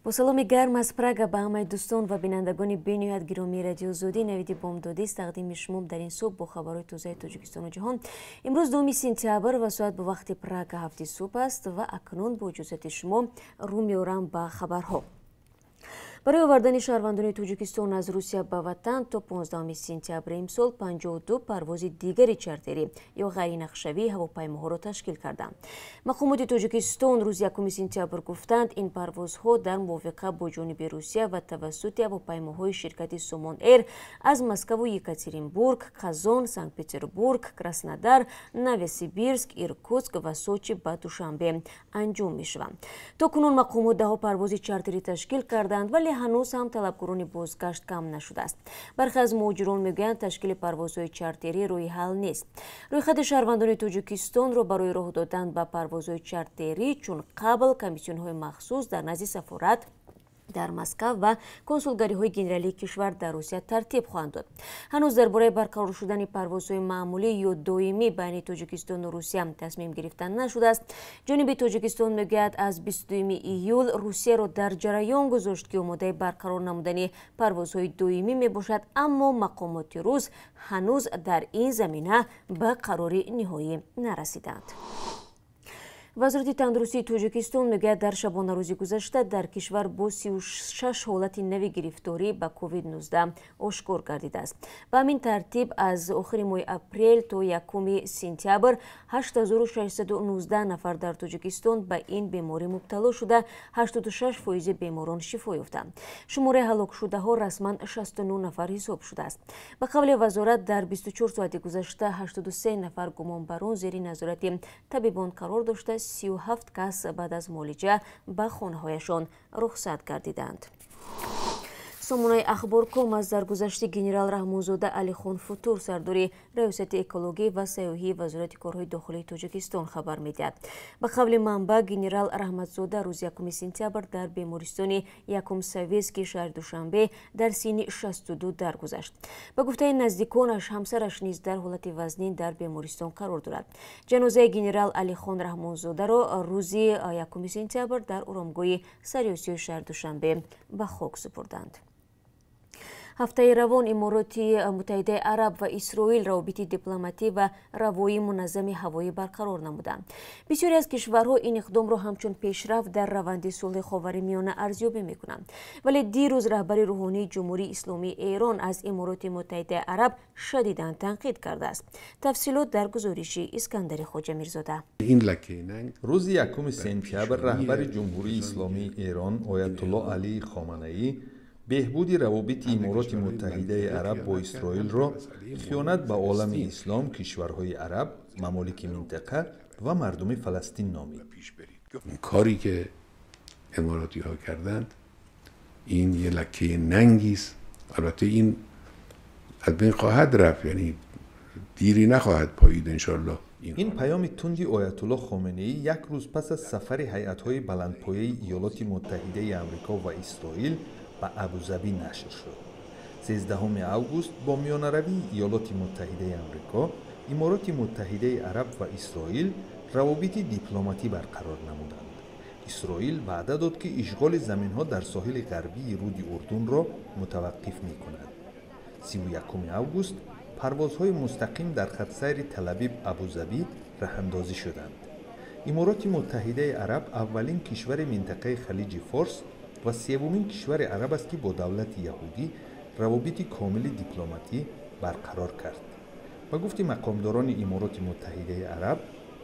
با سلام گرم از پراگ به همه دوستان و بینندگان بینیاد گرامی رادیو زودی نویدی بومدودی است تقدیم شما در این صبح با خبرهای تازه تاجیکستان و جهان. امروز 2 سپتامبر و ساعت به وقت پراگ 7 صبح است و اکنون با اجازه شما رو می‌آورم به خبرها. برای آوردن شهروندان تاجیکستان از روسیه به وطن تا 15 سپتامبر امسال 52 پرواز دیگری چارتری یا غیر نقشه‌ای هواپیماها را تشکیل کردند. مقامات تاجیکستان روز 1 سپتامبر گفتند این پروازها در موافقت با جانب روسیه و توسط هواپیماهای شرکت سومون ایر از مسکو و یکاترینبورگ، قزان، سنت پترزبورگ، کراسنودار، نووسیبیرسک، ایرکوتسک و سوچی به دوشنبه انجام می‌شوند. تاکنون مقامات 10 پرواز چارتری تشکیل کردند ولی هنوز هم طلبکاران بازگشت کم نشده است. برخی از مهاجران میگویند تشکیل پروازهای چارتری روی حل نیست. رویخط شهروندان تاجیکستان را برای راه دادن به پروازهای چارتری چون قبل کمیسیون‌های مخصوص در نزد سفارت در مسکو و کنسولگری‌های گنرالی کشور در روسیه ترتیب خواهند داد. هنوز درباره برقرار شدن پروازهای معمولی یا دائمی بین تاجیکستان و روسیه تصمیم گرفتن نشده است. جانب تاجیکستان میگوید از 22 ایول روسیه را در جریان گذاشت که آماده برقرار نمودن پروازهای دائمی میباشد، اما مقامات روس هنوز در این زمینه به قراری نهایی نرسیدند. وزارت تندرستی تاجیکستان میگوید در شبانه روز گذشته در کشور با 36 حالت نوی گرفتاری به کووید 19 آشکار گردیده است. به همین ترتیب از آخر ماه اپریل تا 1 سپتامبر 8619 نفر در تاجیکستان به این بیماری مبتلا شده، 86% بیماران شفا یافتند. شماره هلاک شده ها رسما 69 نفر حساب شده است. به قول وزارت در 24 ساعت گذشته 83 نفر گمانبران زیر نظارت طبیبان قرار داشته، 37 کس بعد از معالجه به خانه‌هایشان رخصت گردیدند. سامانه اخبار کام از درگذشت گنرال رحمانزاده علیخان فتور سردار ریاست اکولوژی و سیاحی وزارت کارهای داخلی تاجیکستان خبر می‌دهد. به قول منبع گنرال رحمتزاده روز 1 سپتامبر در بیمارستان یکم سویسکی شهر دوشنبه در سن 62 درگذشت. به گفته نزدیکانش همسرش نیز در حالت وزنی در بیمارستان قرار دارد. جنازه گنرال علیخان رحمانزاده را روز 1 سپتامبر در آرامگاه سریاسی شهر دوشنبه به خاک سپردند. هفته روان امارات متحده عرب و اسرائیل روابط دیپلماتی و روایی منظم هوایی برقرار نمودند. بسیاری از کشورها این اقدام را همچون پیشرفت در روند صلح خاورمیانه ارزیابی می‌کنند. ولی دیروز رهبر روحانی جمهوری اسلامی ایران از امارات متحده عرب شدیداً تنقید کرده است. تفصیلات در گزارش اسکندر خواجه میرزاده. روز 1 سپتامبر رهبر جمهوری اسلامی ایران آیت الله علی خامنه‌ای بهبود روابط امارات متحده عرب با اسرائیل را خیانت به عالم اسلام، کشورهای عرب، ممالک منطقه و مردم فلسطین نامید. کاری که اماراتی ها کردند این یه لکه ننگی است. البته این از بین خواهد رفت، یعنی دیری نخواهد پایید انشالله. این پیام تندی آیت الله خامنه‌ای یک روز پس از سفر هیئت‌های بلندپایه ایالات متحده آمریکا و اسرائیل به ابوظبی نشر شد. 13 اوگوست با میانه‌روی ایالات متحده آمریکا، امارات متحده عرب و اسرائیل روابط دیپلماتی برقرار نمودند. اسرائیل وعده داد که اشغال زمین‌ها در ساحل غربی رود اردن را متوقف می‌کند. 31 اوگوست پروازهای مستقیم در خط سیر تل‌آبیب ابوظبی راه‌اندازی شدند. امارات متحده عرب اولین کشور منطقه خلیج فارس و سومین کشور عرب است که با دولت یهودی روابط کامل دیپلماتی برقرار کرد. با گفت مقامداران امارات متحده عرب،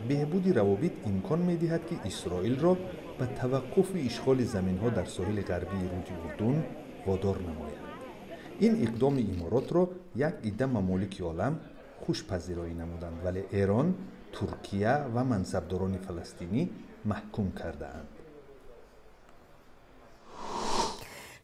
بهبود روابط امکان می‌دهد که اسرائیل را به توقف اشغال زمین‌ها در ساحل غربی رود اردن وادار نماید. این اقدام امارات را یک عده ممالک عالم خوش پذیرایی نمودند، ولی ایران، ترکیه و منصبداران فلسطینی محکوم کرده‌اند.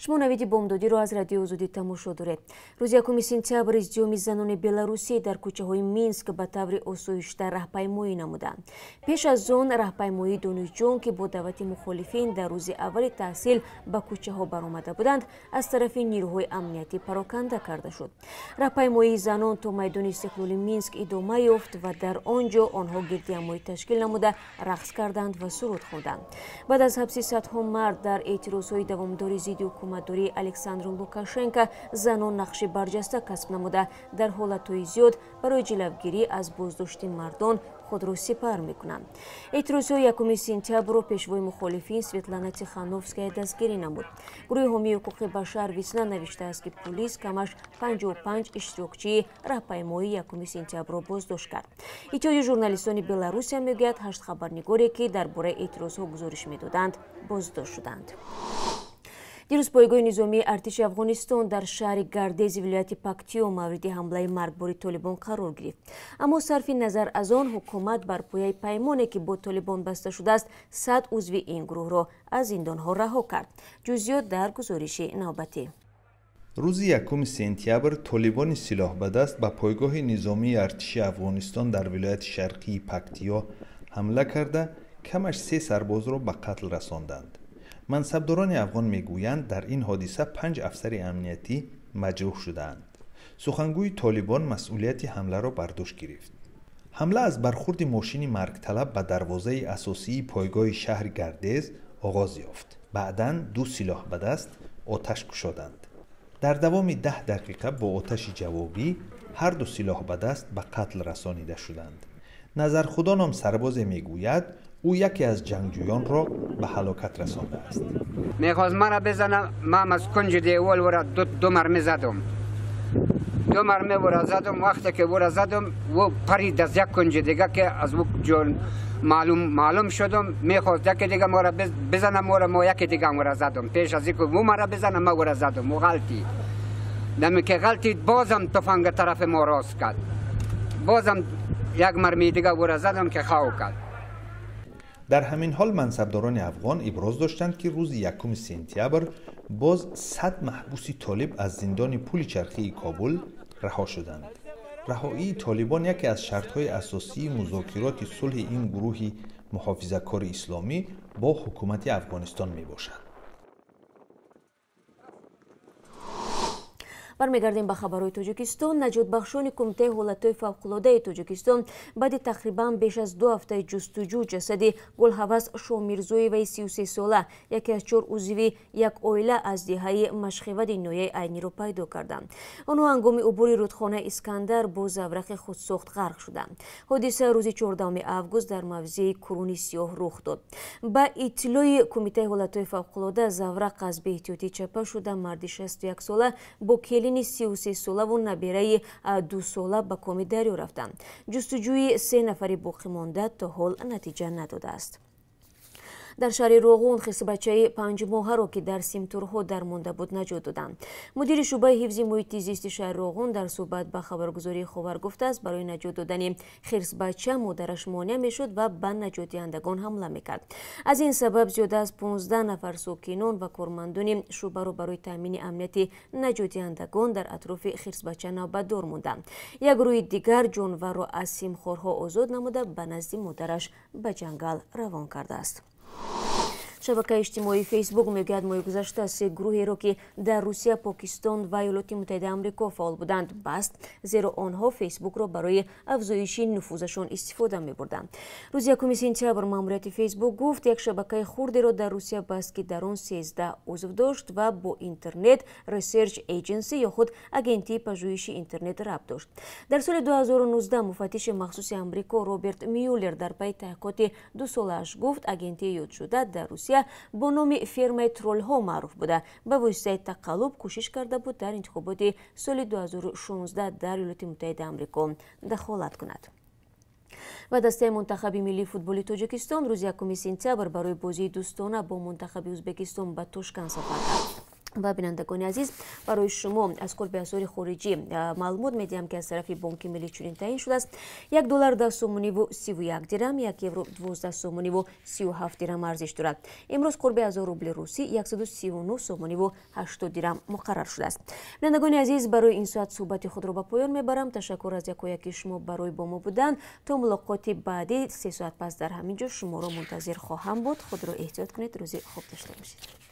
شما نویدی بمدادی رو از رادیو زودی تماشا دارید. روز 1 سپتامبر ازدیام زنان بلاروسی در کوچه‌های مینسک به طور آسایش‌تر راهپیمایی نمودند. پیش از آن راهپیمایی دانشجویان که با دعوت مخالفین در روز اول تحصیل به کوچه‌ها برآمده بودند از طرف نیروهای امنیتی پراکنده کرده شد. راهپیمایی زنان تا میدان استقلال مینسک ادامه یافت و در آنجا آنها گردهمایی تشکیل نموده رقص کردند و سرود خواندند. بعد از حبس صدها مرد در اعتراضهای دوامداری ضد حکومتداری الکساندر لوکاشنکو زنان نقش برجسته کسب نموده در حالتهای زیاد برای جلوگیری از بازداشت مردان خود را سپر میکنند. اعتراضهای 1 سپتامبر را پیشوای مخالفین سویتلانا تیخانوفسکایا دستگیری نمود. گروه حامی حقوق بشر ویسنا نوشته است که پلیس کمش 55 اشتراکچی راهپیمایی 1 سپتامبر را بازداشت کرد. اتحادیه ژورنالیستان بلاروس میگوید 8 خبرنگاری که درباره اعتراضها گزارش میدادند بازداشت شدند. دیروز پایگاه نظامی ارتش افغانستان در شهر گردیز ولایت پکتیا مورد حمله مرگبار طالبان قرار گرفت. اما صرف نظر از آن حکومت بر پایه پیمانی که با طالبان بسته شده است 100 عضو این گروه را از زندانها رها کرد. جزئیات در گزارش نوبتی. روز 1 سپتامبر طالبان سلاح به دست به پایگاه نظامی ارتش افغانستان در ولایت شرقی پکتیا حمله کرده کمش 3 سرباز را به قتل رساندند. منصبداران افغان میگویند در این حادثه 5 افسر امنیتی مجروح شدند. سخنگوی طالبان مسئولیت حمله را بر دوش گرفت. حمله از برخورد ماشین مرگ طلب به دروازه اساسی پایگاه شهر گردیز آغاز یافت. بعداً 2 سلاح به دست آتش گشادند. در دوام 10 دقیقه با آتش جوابی هر 2 سلاح به دست به قتل رسانیده شدند. نظرخدا نام سرباز میگوید او یکی از جنگجویان را به هلاکت رسانده است. میخواست مرا بزنه، من از کنج دیوال ورا دو مرمی زدم. 2 مرمی ورا زدم. وقتی که ورا زدم و پرید از یک کنج دیگه که از او جون معلوم شدم. میخواست یکی دیگه مرا بزنه، ما یکی دیگه ورا زدم. پیش از اینکه او مرا بزنه ما ورا زدم. و غلطی دمی که غلطی بازم تفنگ طرف ما راست کرد. بازم یک مرمی دیگه ورا زدم که خاو کرد. در همین حال منصبداران افغان ابراز داشتند که روز 1 سپتامبر باز 100 محبوس طالب از زندان پل چرخی کابل رها شدند. رهایی طالبان یکی از شرط‌های اساسی مذاکرات صلح این گروه محافظه‌کار اسلامی با حکومت افغانستان میباشد. برمیگردیم به خبرهای تاجیکستان. نجات بخشان کمیته حالتهای فوق‌العاده تاجیکستان بعد تقریبا بیش از 2 هفته جستجو جسد گلهوس شامیرزوی و 33 ساله یکی از 4 عضو یک عائله از دهه مشخود نویه عینی را پیدا کردند. آنها هنگام عبور رودخانه اسکندر با زورق خودساخت غرق شدند. حادثه روز 14 آگوست در موضع کرونی سیاه رخ داد. با اطلاع کمیته حالتهای فوق‌العاده زورق از بی احتیاطی چپه شده مرد 61 ساله با کلین 33 ساله و نبیره 2 ساله به کام دریا رفتند. جستجوی 3 نفر باقی مانده تا حال نتیجه نداده است. در شهر روغون خیس بچه 5 ماهه را که در سیمتورها درمانده بود نجات دادند. مدیر شعبه حفظ محیط زیست شهر روغون در صحبت به خبرگزاری خبر گفته است برای نجات دادن خرس بچه مادرش مانع میشد و به نجات دهندگان حمله میکرد. از این سبب زیاده از 15 نفر ساکنان و کارمندان شعبه را برای تامین امنیت نجات دهندگان در اطراف خرس بچه نوبتدار ماندند. یک گروه دیگر جانور را از سیمخوارها آزاد نموده به نزد مادرش به جنگل روان کرده است. شبکه اجتماعی فیسبوک میگوید ماه گذشته 3 گروهی را که در روسیه، پاکستان و ایالات متحده آمریکا فعال بودند بست، زیرا آنها فیسبوک را برای افزایش نفوذشان استفاده می‌بردند. روز 1 سپتامبر ماموریت فیسبوک گفت یک شبکه خردی را در روسیه بست که در آن 13 عضو داشت و با اینترنت ریسرچ ایجنسی یا خود آژانسی پژوهش اینترنت ربط داشت. در سال 2019 مفتش مخصوص آمریکا رابرت میولر در پی تحقیقات 2 سالش گفت آژانسی یاد شده در روسیه با نام فرمای ترول ها معروف بوده به واسطه تقلب کوشش کرده بود در انتخابات سال 2016 در ایالات متحده آمریکا دخالت کند. و دسته منتخب ملی فوتبال تاجیکستان روز 1 سپتامبر برای بازی دوستانه با منتخب ازبکستان به تاشکند سفر کرد. و بینندگان عزیز برای شما از کل به اسعار خارجی معلومات میدیم که از طرف بانک ملی چنین تعیین شده است. $1 10 سومونی و 31 درم، 1 یورو 12 سومونی و 37 درم ارزش دارد. امروز قرب 1000 روبل روسی 139 سومونی و 80 درم مقرر شده است. بینندگان عزیز برای این ساعت صحبت خود را به پایان میبرم. تشکر از یکایک شما برای با ما بودن. تا ملاقات بعدی 3 ساعت پس در همین جا شما را منتظر خواهم بود. خود را احتیاط کنید. روزی خوب داشته باشید.